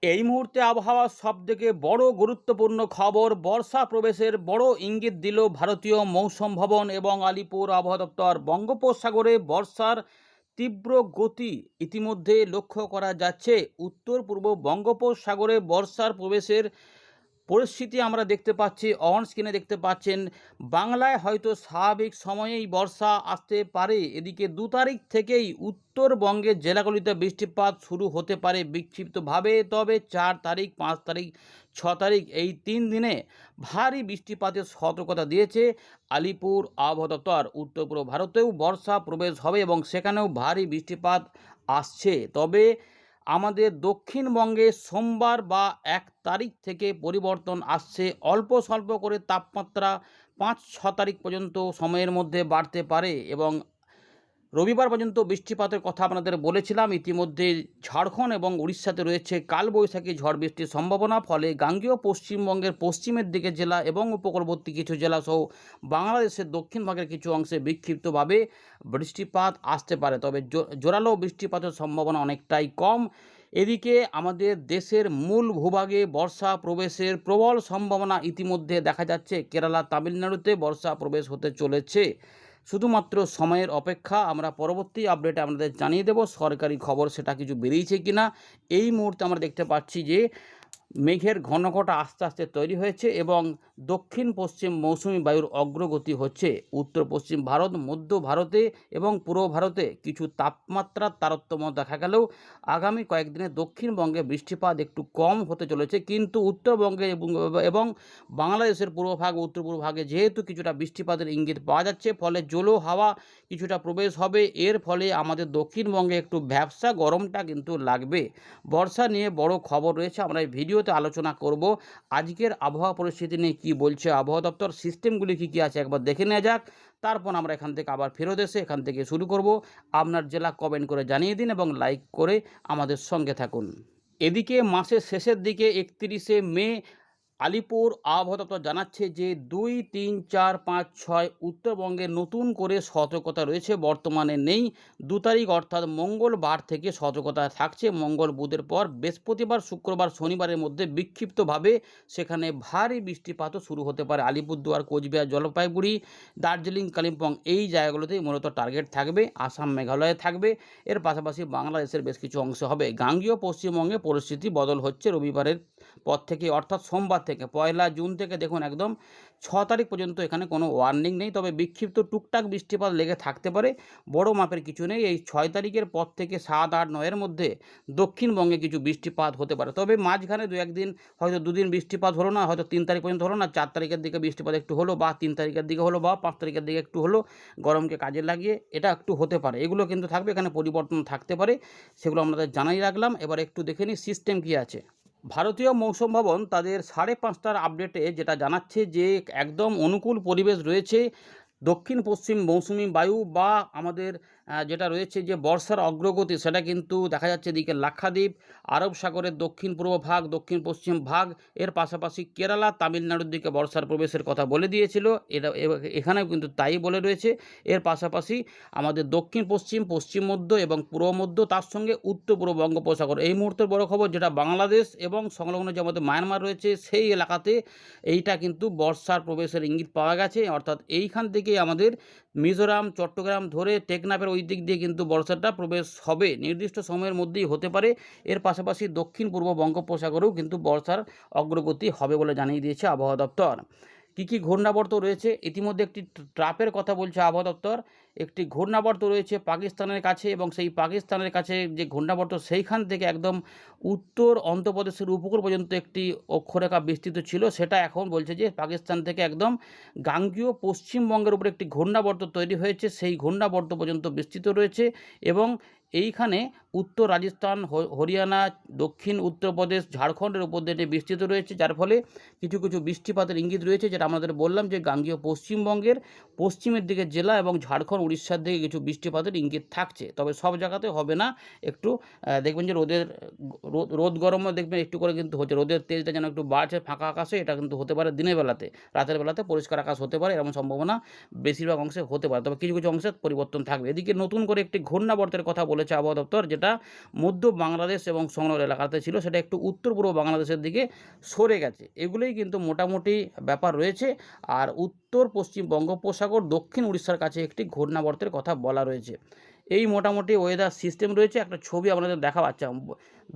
এই মুহূর্তে আবহাওয়ার সবথেকে বড় গুরুত্বপূর্ণ খবর, বর্ষা প্রবেশের বড় ইঙ্গিত দিল ভারতীয় মৌসুম ভবন এবং আলিপুর আবহাওয়া দপ্তর। বঙ্গোপসাগরে বর্ষার তীব্র গতি ইতিমধ্যে লক্ষ্য করা যাচ্ছে। উত্তর পূর্ব বঙ্গোপসাগরে বর্ষার প্রবেশের পরিস্থিতি আমরা দেখতে পাচ্ছি, অন স্ক্রিনে দেখতে পাচ্ছেন। বাংলায় হয়তো স্বাভাবিক সময়েই বর্ষা আসতে পারে। এদিকে 2 তারিখ থেকেই উত্তরবঙ্গের জেলাগুলিতে বৃষ্টিপাত শুরু হতে পারে বিক্ষিপ্তভাবে। তবে 4 তারিখ, 5 তারিখ, 6 তারিখ এই 3 দিনে ভারী বৃষ্টিপাতের সতর্কতা দিয়েছে আলিপুর আবহাওয়া দপ্তর। উত্তর পূর্ব ভারতেও বর্ষা প্রবেশ হবে এবং সেখানেও ভারী বৃষ্টিপাত আসছে। তবে আমাদের দক্ষিণবঙ্গে সোমবার বা 1 তারিখ থেকে পরিবর্তন আসছে। অল্প স্বল্প করে তাপমাত্রা 5-6 তারিখ পর্যন্ত সময়ের মধ্যে বাড়তে পারে এবং রবিবার পর্যন্ত বৃষ্টিপাতের কথা আপনাদের বলেছিলাম। ইতিমধ্যে ঝাড়খণ্ড এবং উড়িষ্যাতে রয়েছে কালবৈশাখী ঝড় বৃষ্টির সম্ভাবনা। ফলে গাঙ্গেয় পশ্চিমবঙ্গের পশ্চিমের দিকে জেলা এবং উপকূলবর্তী কিছু জেলাসহ বাংলাদেশের দক্ষিণ ভাগের কিছু অংশে বিক্ষিপ্তভাবে বৃষ্টিপাত আসতে পারে। তবে জোরালো বৃষ্টিপাতের সম্ভাবনা অনেকটাই কম। এদিকে আমাদের দেশের মূল ভূভাগে বর্ষা প্রবেশের প্রবল সম্ভাবনা ইতিমধ্যে দেখা যাচ্ছে। কেরালা, তামিলনাড়ুতে বর্ষা প্রবেশ হতে চলেছে। শুধুমাত্র সময়ের অপেক্ষা। আমরা পরবর্তী আপডেটে আপনাদের জানিয়ে দেব সরকারি খবর সেটা কিছু বেরিয়েছে কিনা। এই মুহূর্তে আমরা দেখতে পাচ্ছি যে মেঘের ঘনঘটা আস্তে আস্তে তৈরি হয়েছে এবং দক্ষিণ পশ্চিম মৌসুমি বায়ুর অগ্রগতি হচ্ছে। উত্তর পশ্চিম ভারত, মধ্য ভারতে এবং পূর্ব ভারতে কিছু তাপমাত্রার তারতম্য দেখা গেলেও আগামী কয়েকদিনে দক্ষিণবঙ্গে বৃষ্টিপাত একটু কম হতে চলেছে। কিন্তু উত্তরবঙ্গে এবং বাংলাদেশের পূর্বভাগ, উত্তর পূর্ব ভাগে যেহেতু কিছুটা বৃষ্টিপাতের ইঙ্গিত পাওয়া যাচ্ছে, ফলে জলো হাওয়া কিছুটা প্রবেশ হবে। এর ফলে আমাদের দক্ষিণবঙ্গে একটু ভ্যাপসা গরমটা কিন্তু লাগবে। বর্ষা নিয়ে বড় খবর রয়েছে, আমরা এই ভিডিওতে আলোচনা করব। আজকের আবহাওয়া পরিস্থিতি নিয়ে কী বলছে আবহাওয়া দপ্তর, সিস্টেমগুলি কী কী আছে একবার দেখে নেওয়া যাক। তারপর আমরা এখান থেকে আবার ফেরত এসে এখান থেকে শুরু করব। আপনার জেলা কমেন্ট করে জানিয়ে দিন এবং লাইক করে আমাদের সঙ্গে থাকুন। এদিকে মাসের শেষের দিকে 31শে মে আলিপুর আবহাওয়া দপ্তর জানাচ্ছে যে 2, 3, 4, 5, 6 উত্তরবঙ্গে নতুন করে সতর্কতা রয়েছে। বর্তমানে নেই। 2 তারিখ অর্থাৎ মঙ্গলবার থেকে সতর্কতা থাকছে। মঙ্গল, বুধের পর বৃহস্পতিবার, শুক্রবার, শনিবারের মধ্যে বিক্ষিপ্তভাবে সেখানে ভারী বৃষ্টিপাতও শুরু হতে পারে। আলিপুরদুয়ার, কোচবিহার, জলপাইগুড়ি, দার্জিলিং, কালিম্পং এই জায়গাগুলোতেই মূলত টার্গেট থাকবে। আসাম, মেঘালয়ে থাকবে। এর পাশাপাশি বাংলাদেশের বেশ কিছু অংশ হবে। গাঙ্গেয় পশ্চিমবঙ্গে পরিস্থিতি বদল হচ্ছে রবিবারের পর থেকে অর্থাৎ সোমবার থেকে 1 জুন থেকে দেখুন একদম 6 তারিখ পর্যন্ত এখানে কোনো ওয়ার্নিং নেই। তবে বিক্ষিপ্ত টুকটাক বৃষ্টিপাত লেগে থাকতে পারে, বড় মাপের কিছু নেই। এই 6 তারিখের পর থেকে 7, 8, 9-এর মধ্যে দক্ষিণবঙ্গে কিছু বৃষ্টিপাত হতে পারে। তবে মাঝখানে 2-1 দিন হয়তো 2 দিন বৃষ্টিপাত হলো না, হয়তো 3 তারিখ পর্যন্ত হলো না, 4 তারিখের দিকে বৃষ্টিপাত একটু হলো, বা 3 তারিখের দিকে হলো, বা 5 তারিখের দিকে একটু হলো। গরমকে কাজে লাগিয়ে এটা একটু হতে পারে। এগুলো কিন্তু থাকবে, এখানে পরিবর্তন থাকতে পারে, সেগুলো আমাদের জানাই রাখলাম। এবার একটু দেখে নিই সিস্টেম কী আছে। ভারতীয় মৌসুম ভবন তাদের 5:30টার আপডেটে যেটা জানাচ্ছে যে একদম অনুকূল পরিবেশ রয়েছে। দক্ষিণ পশ্চিম মৌসুমি বায়ু বা আমাদের যেটা রয়েছে যে বর্ষার অগ্রগতি, সেটা কিন্তু দেখা যাচ্ছে এদিকে লাক্ষাদ্বীপ, আরব সাগরের দক্ষিণ পূর্ব ভাগ, দক্ষিণ পশ্চিম ভাগ, এর পাশাপাশি কেরালা, তামিলনাড়ুর দিকে বর্ষার প্রবেশের কথা বলে দিয়েছিল। এটা এখানেও কিন্তু তাই বলে রয়েছে। এর পাশাপাশি আমাদের দক্ষিণ পশ্চিম, পশ্চিম মধ্য এবং পূর্ব মধ্য, তার সঙ্গে উত্তর পূর্ব বঙ্গোপসাগর। এই মুহূর্তের বড় খবর যেটা বাংলাদেশ এবং সংলগ্ন যে আমাদের মায়ানমার রয়েছে সেই এলাকাতে এইটা কিন্তু বর্ষার প্রবেশের ইঙ্গিত পাওয়া গেছে। অর্থাৎ এইখান থেকে আমাদের মিজোরাম, চট্টগ্রাম ধরে টেকনাফের ওই দিক দিয়ে কিন্তু বর্ষাটা প্রবেশ হবে, নির্দিষ্ট সময়ের মধ্যেই হতে পারে। এর পাশাপাশি দক্ষিণ পূর্ব বঙ্গোপসাগরেও কিন্তু বর্ষার অগ্রগতি হবে বলে জানিয়ে দিয়েছে আবহাওয়া দপ্তর। কী কী ঘূর্ণাবর্ত রয়েছে, ইতিমধ্যে একটি ট্রাপের কথা বলছে আবহাওয়া দপ্তর। একটি ঘূর্ণাবর্ত রয়েছে পাকিস্তানের কাছে এবং সেই পাকিস্তানের কাছে যে ঘূর্ণাবর্ত সেইখান থেকে একদম উত্তর অন্ধ্রপ্রদেশের উপকূল পর্যন্ত একটি অক্ষরেখা বিস্তৃত ছিল। সেটা এখন বলছে যে পাকিস্তান থেকে একদম গাঙ্গেয় পশ্চিমবঙ্গের উপর একটি ঘূর্ণাবর্ত তৈরি হয়েছে, সেই ঘূর্ণাবর্ত পর্যন্ত বিস্তৃত রয়েছে এবং এইখানে উত্তর রাজস্থান, হরিয়ানা, দক্ষিণ উত্তরপ্রদেশ, ঝাড়খণ্ডের উপর দিয়ে বিস্তৃত রয়েছে, যার ফলে কিছু কিছু বৃষ্টিপাতের ইঙ্গিত রয়েছে। যেটা আমাদের বললাম যে গাঙ্গেয় পশ্চিমবঙ্গের পশ্চিমের দিকে জেলা এবং ঝাড়খণ্ড, উড়িষ্যার দিকে কিছু বৃষ্টিপাতের ইঙ্গিত থাকছে। তবে সব জায়গাতে হবে না। একটু দেখবেন যে রোদ গরমও দেখবেন একটু করে কিন্তু হচ্ছে, রোদের তেজটা যেন একটু বাড়ছে ফাঁকা আকাশে। এটা কিন্তু হতে পারে দিনের বেলাতে, রাতের বেলাতে পরিষ্কার আকাশ হতে পারে, এরকম সম্ভাবনা বেশিরভাগ অংশে হতে পারে। তবে কিছু কিছু অংশে পরিবর্তন থাকবে। এদিকে নতুন করে একটি ঘূর্ণাবর্তের কথা বলে বলেছে আবহাওয়া দপ্তর, যেটা মধ্য বাংলাদেশ এবং সংলগ্ন এলাকাতে ছিল সেটা একটু উত্তর পূর্ব বাংলাদেশের দিকে সরে গেছে। এগুলোই কিন্তু মোটামুটি ব্যাপার রয়েছে। আর উত্তর পশ্চিম বঙ্গোপসাগর দক্ষিণ উড়িষ্যার কাছে একটি ঘূর্ণাবর্তের কথা বলা রয়েছে। এই মোটামুটি ওয়েদার সিস্টেম রয়েছে। একটা ছবি আপনাদের দেখাচ্ছি।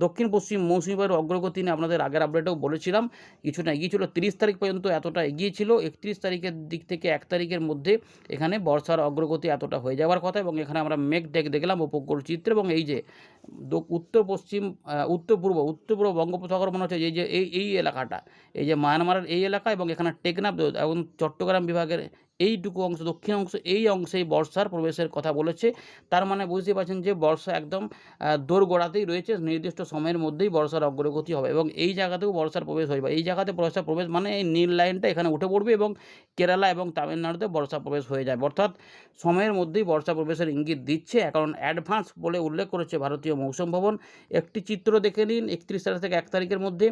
দক্ষিণ পশ্চিম মৌসুমি বায়ুর অগ্রগতি নিয়ে আপনাদের আগের আপডেটেও বলেছিলাম, কিছুটা এগিয়েছিল 30 তারিখ পর্যন্ত, এতটা এগিয়েছিল। 31 তারিখের দিক থেকে 1 তারিখের মধ্যে এখানে বর্ষার অগ্রগতি এতটা হয়ে যাওয়ার কথা। এবং এখানে আমরা মেঘ দেখলাম উপকূল চিত্র। এবং এই যে উত্তর পশ্চিম উত্তর পূর্ব বঙ্গোপসাগর মনে হচ্ছে এই যে এই এলাকাটা, এই যে মায়ানমারের এই এলাকা এবং এখানে টেকনাফ এবং চট্টগ্রাম বিভাগের এইটুকু অংশ, দক্ষিণ অংশ, এই অংশেই বর্ষার প্রবেশের কথা বলেছে। তার মানে বুঝতে পারছেন যে বর্ষা একদম দোরগোড়াতেই রয়েছে, নির্দিষ্ট সময়ের মধ্যেই বর্ষার অগ্রগতি হবে এবং এই জায়গাতেও বর্ষার প্রবেশ হয়ে যাবে। এই জায়গাতে বর্ষার প্রবেশ মানে এই নীল লাইনটা এখানে উঠে পড়বে এবং কেরালা এবং তামিলনাড়ুতে বর্ষা প্রবেশ হয়ে যাবে। অর্থাৎ সময়ের মধ্যেই বর্ষা প্রবেশের ইঙ্গিত দিচ্ছে, কারণ অ্যাডভান্স বলে উল্লেখ করেছে ভারতীয় মৌসুম ভবন। একটি চিত্র দেখে নিন 31 তারিখ থেকে 1 তারিখের মধ্যে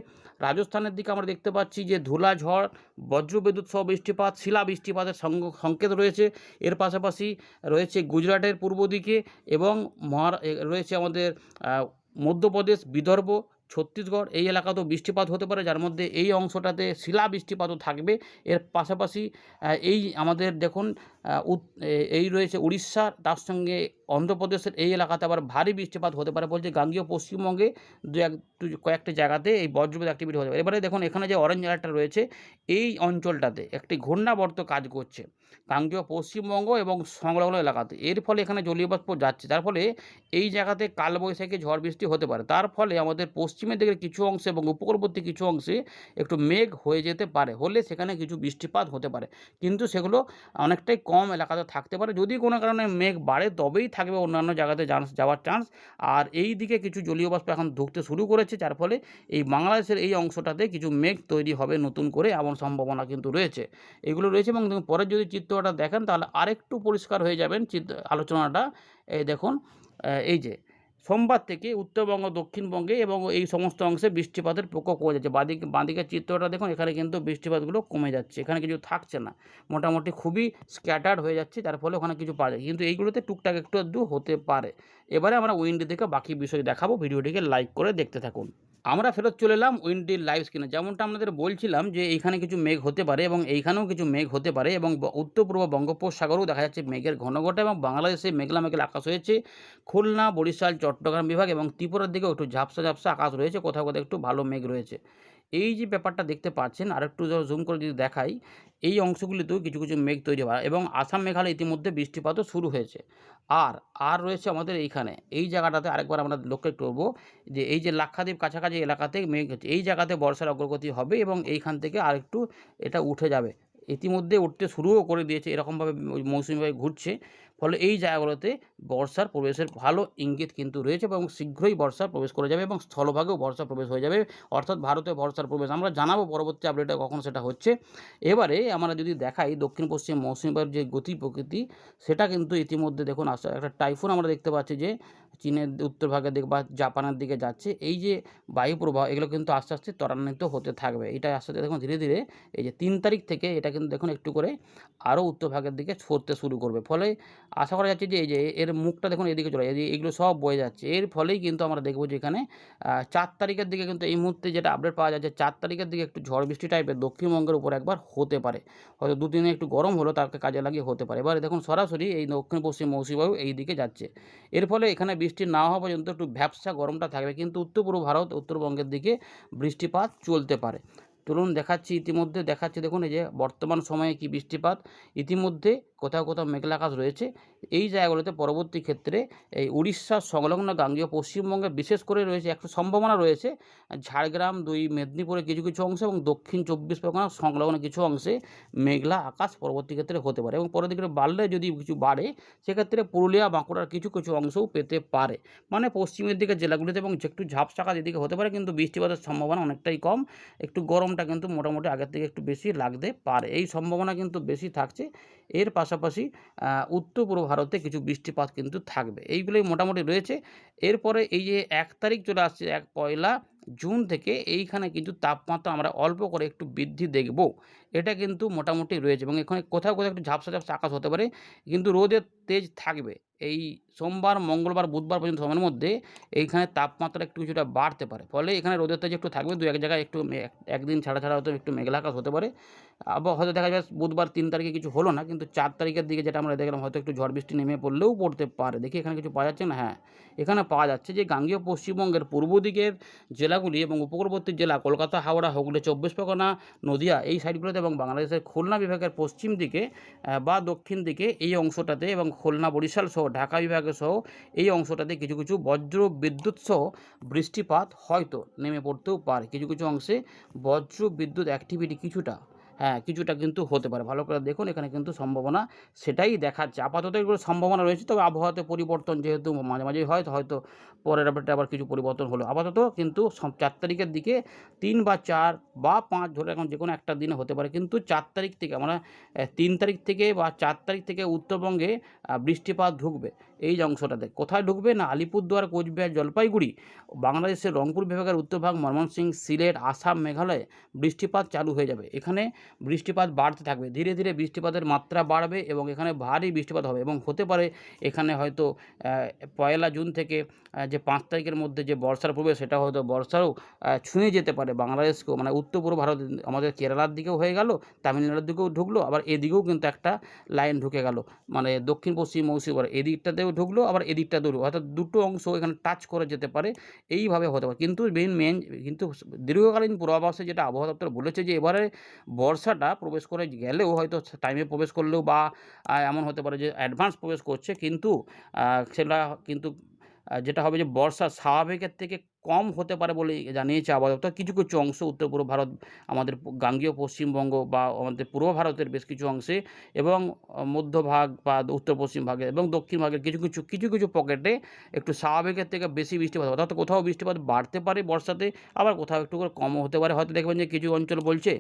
রাজস্থানের দিকে আমরা দেখতে পাচ্ছি যে ধুলা ঝড়, বজ্রবিদ্যুৎ সহ বৃষ্টিপাত, শিলা বৃষ্টিপাতের সংকেত রয়েছে। এর পাশাপাশি রয়েছে গুজরাটের পূর্ব দিকে এবং রয়েছে আমাদের মধ্যপ্রদেশ, বিদর্ভ, ছত্তিশগড়, এই এলাকাতেও বৃষ্টিপাত হতে পারে, যার মধ্যে এই অংশটাতে শিলা বৃষ্টিপাতও থাকবে। এর পাশাপাশি এই আমাদের দেখুন এই রয়েছে উড়িষ্যা, তার সঙ্গে অন্ধ্রপ্রদেশের এই এলাকাতে আবার ভারী বৃষ্টিপাত হতে পারে বলছে। গাঙ্গীয় পশ্চিমবঙ্গে কয়েকটি জায়গাতে এই বজ্রপাত অ্যাক্টিভিটি হতে পারে। এবারে দেখুন এখানে যে অরেঞ্জ অ্যালার্টটা রয়েছে, এই অঞ্চলটাতে একটি ঘূর্ণাবর্ত কাজ করছে গাঙ্গীয় পশ্চিমবঙ্গ এবং সংলগ্ন এলাকাতে। এর ফলে এখানে জলীয় বাষ্প যাচ্ছে, যার ফলে এই জায়গাতে কালবৈশাখী ঝড় বৃষ্টি হতে পারে। তার ফলে আমাদের পশ্চিমের দিকের কিছু অংশে এবং উপকূলবর্তী কিছু অংশে একটু মেঘ হয়ে যেতে পারে, হলে সেখানে কিছু বৃষ্টিপাত হতে পারে, কিন্তু সেগুলো অনেকটাই কম এলাকাতে থাকতে পারে। যদি কোনো কারণে মেঘ বাড়ে তবেই থাকবে অন্যান্য জায়গাতে যাওয়ার চান্স। আর এই দিকে কিছু জলীয় বাষ্প এখন ঢুকতে শুরু করেছে, যার ফলে এই বাংলাদেশের এই অংশটাতে কিছু মেঘ তৈরি হবে নতুন করে, এমন সম্ভাবনা কিন্তু রয়েছে। এগুলো রয়েছে এবং পরের যদি চিত্রটা দেখেন তাহলে আরেকটু পরিষ্কার হয়ে যাবেন আলোচনাটা। এই দেখুন এই যে সোমবার থেকে উত্তরবঙ্গ, দক্ষিণবঙ্গে এবং এই সমস্ত অংশে বৃষ্টিপাতের প্রকোপ কমে যাচ্ছে। বাঁদিকের চিত্রটা দেখুন, এখানে কিন্তু বৃষ্টিপাতগুলো কমে যাচ্ছে, এখানে কিছু থাকছে না, মোটামুটি খুবই স্ক্যাটার্ড হয়ে যাচ্ছে, যার ফলে ওখানে কিছু পাওয়া যায়, কিন্তু এইগুলোতে টুকটাক একটু আধটু হতে পারে। এবারে আমরা উইন্ডি থেকে বাকি বিষয় দেখাবো, ভিডিওটিকে লাইক করে দেখতে থাকুন। আমরা ফেরত চলে এলাম উইন্ডির লাইভ স্ক্রিনে। যেমনটা আপনাদের বলছিলাম যে এইখানে কিছু মেঘ হতে পারে এবং এইখানেও কিছু মেঘ হতে পারে এবং উত্তর পূর্ব বঙ্গোপসাগরেও দেখা যাচ্ছে মেঘের ঘনঘটা এবং বাংলাদেশে মেঘলা আকাশ হয়েছে। খুলনা, বরিশাল, চট্টগ্রাম বিভাগ এবং ত্রিপুরার দিকেও একটু ঝাপসা আকাশ রয়েছে, কোথাও কোথাও একটু ভালো মেঘ রয়েছে। এই যে ব্যাপারটা দেখতে পাচ্ছেন, আরেকটু জুম করে যদি দেখাই, এই অংশগুলিতেও কিছু কিছু মেঘ তৈরি হয় এবং আসাম, মেঘালয় ইতিমধ্যে বৃষ্টিপাতও শুরু হয়েছে। আর রয়েছে আমাদের এইখানে এই জায়গাটাতে আরেকবার আমরা লক্ষ্য করবো যে এই যে লাক্ষাদ্বীপ কাছাকাছি এলাকাতে মেঘ হচ্ছে, এই জায়গাতে বর্ষার অগ্রগতি হবে এবং এইখান থেকে আরেকটু এটা উঠে যাবে। ইতিমধ্যে উঠতে শুরুও করে দিয়েছে, এরকমভাবে মৌসুমি বায়ু ঘুরছে, ফলে এই জায়গাগুলোতে বর্ষার প্রবেশের ভালো ইঙ্গিত কিন্তু রয়েছে এবং শীঘ্রই বর্ষা প্রবেশ করে যাবে এবং স্থলভাগেও বর্ষা প্রবেশ হয়ে যাবে। অর্থাৎ ভারতে বর্ষার প্রবেশ আমরা জানাবো পরবর্তী আপডেটে কখন সেটা হচ্ছে। এবারে আমরা যদি দেখাই দক্ষিণ পশ্চিম মৌসুমি বায়ুর যে গতি প্রকৃতি, সেটা কিন্তু ইতিমধ্যে দেখুন একটা টাইফুন আমরা দেখতে পাচ্ছি যে চীনের উত্তর ভাগের দিকে বা জাপানের দিকে যাচ্ছে। এই যে বায়ু প্রবাহ, এগুলো কিন্তু আস্তে আস্তে ত্বরান্বিত হতে থাকবে। এটা আস্তে আস্তে দেখুন ধীরে ধীরে এই যে 3 তারিখ থেকে এটা কিন্তু দেখুন একটু করে আরও উত্তর ভাগের দিকে সরতে শুরু করবে। ফলে আশা করা যাচ্ছে যে এই যে এর মুখটা দেখুন এদিকে চলে যায়, এগুলো সব বয়ে যাচ্ছে। এর ফলেই কিন্তু আমরা দেখব যে এখানে 4 তারিখের দিকে কিন্তু এই মুহূর্তে যেটা আপডেট পাওয়া যাচ্ছে, 4 তারিখের দিকে একটু ঝড় বৃষ্টি টাইপের দক্ষিণবঙ্গের উপর একবার হতে পারে। হয়তো 2 দিনে একটু গরম হলো, তাকে কাজে লাগিয়ে হতে পারে। এবারে দেখুন সরাসরি এই দক্ষিণ পশ্চিম মৌসুমি বায়ু এই দিকে যাচ্ছে। এর ফলে এখানে বৃষ্টি না হওয়া পর্যন্ত একটু ভ্যাপসা গরমটা থাকবে, কিন্তু উত্তর পূর্ব ভারত, উত্তরবঙ্গের দিকে বৃষ্টিপাত চলতে পারে। চলুন দেখাচ্ছি, ইতিমধ্যে দেখাচ্ছি দেখুন এই যে বর্তমান সময়ে কি বৃষ্টিপাত। ইতিমধ্যে কোথাও কোথাও মেঘলা আকাশ রয়েছে। এই জায়গাগুলোতে পরবর্তী ক্ষেত্রে এই উড়িষ্যার সংলগ্ন গাঙ্গেয় পশ্চিমবঙ্গে বিশেষ করে রয়েছে একটা সম্ভাবনা রয়েছে, ঝাড়গ্রাম, 2 মেদিনীপুরের কিছু কিছু অংশ এবং দক্ষিণ 24 পরগনা সংলগ্ন কিছু অংশে মেঘলা আকাশ পরবর্তী ক্ষেত্রে হতে পারে এবং পরের দিকে বাড়লে যদি কিছু বাড়ে সেক্ষেত্রে পুরুলিয়া, বাঁকুড়ার কিছু কিছু অংশও পেতে পারে। মানে পশ্চিমের দিকে জেলাগুলিতে এবং একটু ঝাপসা আকাশ এদিকে হতে পারে, কিন্তু বৃষ্টিপাতের সম্ভাবনা অনেকটাই কম। একটু গরমটা কিন্তু মোটামুটি আগের থেকে একটু বেশি লাগতে পারে, এই সম্ভাবনা কিন্তু বেশি থাকছে। এর পাশাপাশি উত্তর পূর্ব ভারতে কিছু বৃষ্টিপাত কিন্তু থাকবে, এইগুলোই মোটামুটি রয়েছে। এরপরে এই যে 1 তারিখ চলে আসছে, 1 জুন থেকে এইখানে কিন্তু তাপমাত্রা আমরা অল্প করে একটু বৃদ্ধি দেখব, এটা কিন্তু মোটামুটি রয়েছে এবং এখানে কোথাও কোথাও একটু ঝাপসা আকাশ হতে পারে, কিন্তু রোদের তেজ থাকবে। এই সোমবার, মঙ্গলবার, বুধবার পর্যন্ত সময়ের মধ্যে এইখানে তাপমাত্রা একটু কিছুটা বাড়তে পারে। ফলে এখানে রোদের তেজ একটু থাকবে, 2-1 জায়গায় একটু একদিন ছাড়া হয়তো একটু মেঘলা আকাশ হতে পারে। আবার হয়তো দেখা যায় বুধবার 3 তারিখে কিছু হলো না, কিন্তু 4 তারিখের দিকে যেটা আমরা দেখলাম হয়তো একটু ঝড় বৃষ্টি নেমে পড়লেও পড়তে পারে। দেখি এখানে কিছু পাওয়া যাচ্ছে না? হ্যাঁ, এখানে পাওয়া যাচ্ছে যে গাঙ্গেয় পশ্চিমবঙ্গের পূর্ব দিকের জেলাগুলি এবং উপকূলবর্তী জেলা কলকাতা, হাওড়া, হুগলি, 24 পরগনা, নদিয়া এই সাইডগুলোতে এবং বাংলাদেশের খুলনা বিভাগের পশ্চিম দিকে বা দক্ষিণ দিকে এই অংশটাতে এবং খুলনা, বরিশাল সহ ঢাকা বিভাগে সহ এই অংশটাতে কিছু কিছু বজ্র বিদ্যুৎ সহ বৃষ্টিপাত হয়তো নেমে পড়তেও পারে। কিছু কিছু অংশে বজ্র বিদ্যুৎ অ্যাক্টিভিটি কিছুটা, হ্যাঁ, কিছুটা কিন্তু হতে পারে। ভালো করে দেখুন, এখানে কিন্তু সম্ভাবনা সেটাই দেখাচ্ছে। আপাতত এগুলো সম্ভাবনা রয়েছে, তবে আবহাওয়াতে পরিবর্তন যেহেতু মাঝে মাঝেই হয়, হয়তো পরের আপডেটে আবার কিছু পরিবর্তন হলো। আপাতত কিন্তু 4 তারিখের দিকে 3 বা 4 বা 5 ধরে এখন যেকোনো একটা দিনে হতে পারে। কিন্তু 4 তারিখ থেকে আমরা 3 তারিখ থেকে বা 4 তারিখ থেকে উত্তরবঙ্গে বৃষ্টিপাত ঢুকবে। এই যে অংশটাতে কোথায় ঢুকবে না, আলিপুরদুয়ার, কোচবিহার, জলপাইগুড়ি, বাংলাদেশের রংপুর বিভাগের উত্তরভাগ, ময়মনসিংহ, সিলেট, আসাম, মেঘালয়ে বৃষ্টিপাত চালু হয়ে যাবে। এখানে বৃষ্টিপাত বাড়তে থাকবে, ধীরে ধীরে বৃষ্টিপাতের মাত্রা বাড়বে এবং এখানে ভারী বৃষ্টিপাত হবে এবং হতে পারে এখানে হয়তো 1 জুন থেকে যে 5 তারিখের মধ্যে যে বর্ষার প্রবেশ, সেটা হয়তো বর্ষাও ছুঁয়ে যেতে পারে বাংলাদেশকেও, মানে উত্তর পূর্ব ভারত আমাদের কেরালার দিকেও হয়ে গেল, তামিলনাড়ুর দিকেও ঢুকলো, আবার এদিকেও কিন্তু একটা লাইন ঢুকে গেল, মানে দক্ষিণ পশ্চিম মৌসুমি বায়ু এদিকটাতেও ঢুকলো, আবার এদিকটাতেও ঢুকলো, অর্থাৎ দুটো অংশ এখানে টাচ করে যেতে পারে। এইভাবে হতে পারে, কিন্তু কিন্তু দীর্ঘকালীন পূর্বাভাসে যেটা আবহাওয়া দপ্তর বলেছে যে এবারে বর্ষাটা প্রবেশ করে গেলেও হয়তো টাইমে প্রবেশ করলেও বা এমন হতে পারে যে অ্যাডভান্স প্রবেশ করছে, কিন্তু সেটা কিন্তু যেটা হবে যে বর্ষা স্বাভাবিকের থেকে কম হতে পারে বলে জানিয়েছে আবহাওয়া দপ্তর। কিছু কিছু অংশ উত্তর পূর্ব ভারত, আমাদের গাঙ্গেয় পশ্চিমবঙ্গ বা আমাদের পূর্ব ভারতের বেশ কিছু অংশে এবং মধ্যভাগ বা উত্তর পশ্চিম ভাগে এবং দক্ষিণ ভাগের কিছু কিছু পকেটে একটু স্বাভাবিকের থেকে বেশি বৃষ্টিপাত হবে, অর্থাৎ কোথাও বৃষ্টিপাত বাড়তে পারে বর্ষাতে, আবার কোথাও একটু করে কমও হতে পারে। হয়তো দেখবেন যে কিছু অঞ্চল বলছে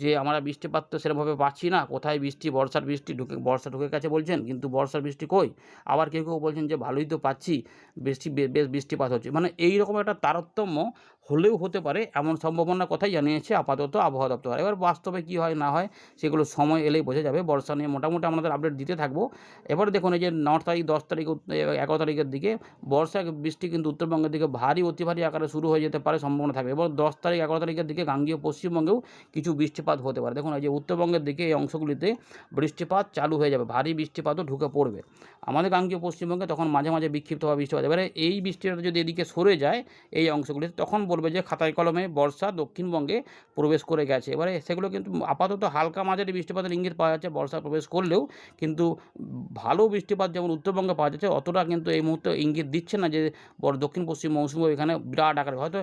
যে আমরা বৃষ্টিপাত তো সেরকমভাবে পাচ্ছি না, কোথায় বৃষ্টি, বর্ষার বৃষ্টি বর্ষা ঢুকে গেছে বলছেন, কিন্তু বর্ষার বৃষ্টি কই? আবার কেউ কেউ বলছেন যে ভালোই তো পাচ্ছি, বেশ বৃষ্টিপাত হচ্ছে। মানে এইরকম একটা তারতম্য হলেও হতে পারে, এমন সম্ভাবনার কথাই জানিয়েছে আপাতত আবহাওয়া দপ্তর। এবার বাস্তবে কী হয় না হয় সেগুলো সময় এলেই বোঝা যাবে। বর্ষা নিয়ে মোটামুটি আমাদের আপডেট দিতে থাকবো। এবার দেখুন এই যে 9 তারিখ, 10 তারিখ, 11 তারিখের দিকে বর্ষা বৃষ্টি কিন্তু উত্তরবঙ্গের দিকে ভারী অতি ভারী আকারে শুরু হয়ে যেতে পারে, সম্ভাবনা থাকবে। এবার 10 তারিখ, 11 তারিখের দিকে গাঙ্গেয় পশ্চিমবঙ্গেও কিছু বৃষ্টিপাত হতে পারে। দেখুন এই যে উত্তরবঙ্গের দিকে এই অংশগুলিতে বৃষ্টিপাত চালু হয়ে যাবে, ভারী বৃষ্টিপাতও ঢুকে পড়বে আমাদের গাঙ্গেয় পশ্চিমবঙ্গে। তখন মাঝে মাঝে বিক্ষিপ্তভাবে বৃষ্টিপাত, এবারে এই বৃষ্টিটা যদি এদিকে সরে যায় এই অংশগুলিতে, তখন বলবে যে খাতায় কলমে বর্ষা দক্ষিণবঙ্গে প্রবেশ করে গেছে। এবারে সেগুলো কিন্তু আপাতত হালকা মাঝারি বৃষ্টিপাতের ইঙ্গিত পাওয়া যাচ্ছে বর্ষা প্রবেশ করলেও, কিন্তু ভালো বৃষ্টিপাত যেমন উত্তরবঙ্গে পাওয়া যাচ্ছে অতটা কিন্তু এই মুহূর্তে ইঙ্গিত দিচ্ছে না যে দক্ষিণ পশ্চিম মৌসুমি এখানে বিরাট আকারে হয়তো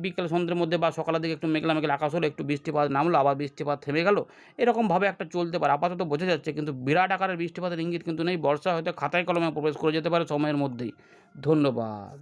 বিকেল সন্ধ্যের মধ্যে বা সকালের দিকে একটু মেঘলা মেঘলা আকাশ হলো, একটু বৃষ্টিপাত নামলো, আবার বৃষ্টিপাত থেমে গেল, এরকমভাবে একটা চলতে পারে। আপাতত বোঝা যাচ্ছে, কিন্তু বিরাট আকারের বৃষ্টিপাতের ইঙ্গিত কিন্তু নেই। বর্ষা হয়তো খাতায় কলমে প্রবেশ করে যেতে পারে সময়ের মধ্যেই। ধন্যবাদ।